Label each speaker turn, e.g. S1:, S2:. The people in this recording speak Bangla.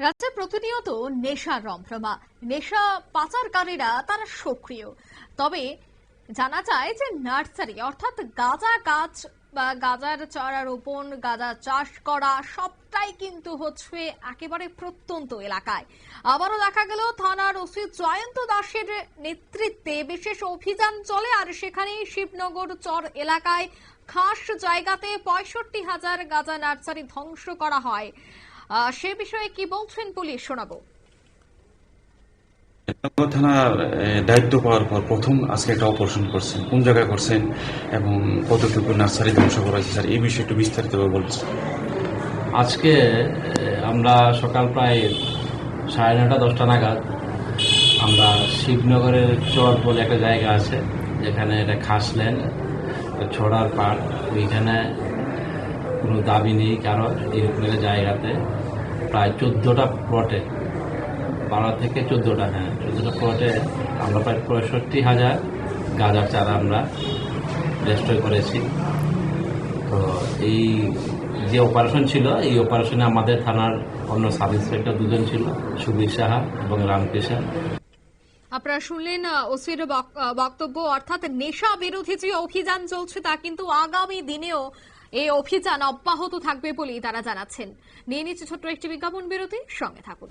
S1: রাজ্যে প্রতিনিয়ত নেশার রমরমা। নেশা পাচারকারীরা তারা সক্রিয়। তবে জানা যায় যে নার্সারি অর্থাৎ গাঁজা গাছ বা গাঁজার চারা রোপণ, গাঁজা চাষ করা সবটাই কিন্তু হচ্ছে একেবারে প্রত্যন্ত এলাকায়। আবারও দেখা গেল থানার ওসি জয়ন্ত দাসের নেতৃত্বে বিশেষ অভিযান চলে, আর সেখানেই শিবনগর চর এলাকায় খাস জায়গাতে 65,000 গাঁজা নার্সারি ধ্বংস করা হয়। সে বিষয়ে কি বলছেন পুলিশ, শোনাবো।
S2: থানার দায়িত্ব পাওয়ার পর প্রথম আজকে একটা অপারেশন করছেন, কোন জায়গায় করছেন এবং কতটুকু নার্সারি ধ্বংস করা হয়েছে স্যার, এই বিষয়ে একটু বিস্তারিতভাবে বলছেন।
S3: আজকে আমরা সকাল প্রায় 9:30-10টা নাগাদ আমরা শিবনগরের চর বলে একটা জায়গা আছে, যেখানে এটা খাস ল্যান্ড, ছড়ার পাড়। ওইখানে কোনো দাবি নেই কারো। এরকম জায়গাতে প্রায় 14টা প্লটে, 12 থেকে 14টা, 14টা প্লটে আমরা প্রায় 65,000 গাঁজার চারা আমরা রেজিস্টার করেছি। তো এই যে অপারেশন ছিল, এই অপারেশনে আমাদের থানার অন্য সাব ইন্সপেক্টর দুজন ছিল, সুবীর সাহা এবং রামকৃষ্ণ।
S1: আপনারা শুনলেন ওসির বক্তব্য। অর্থাৎ নেশা বিরোধী যে অভিযান চলছে তা কিন্তু আগামী দিনেও এই অভিযান অব্যাহত থাকবে বলেই তারা জানাচ্ছেন। নিয়ে নিচ্ছে ছোট্ট একটি বিজ্ঞাপন বিরতি, সঙ্গে থাকুন।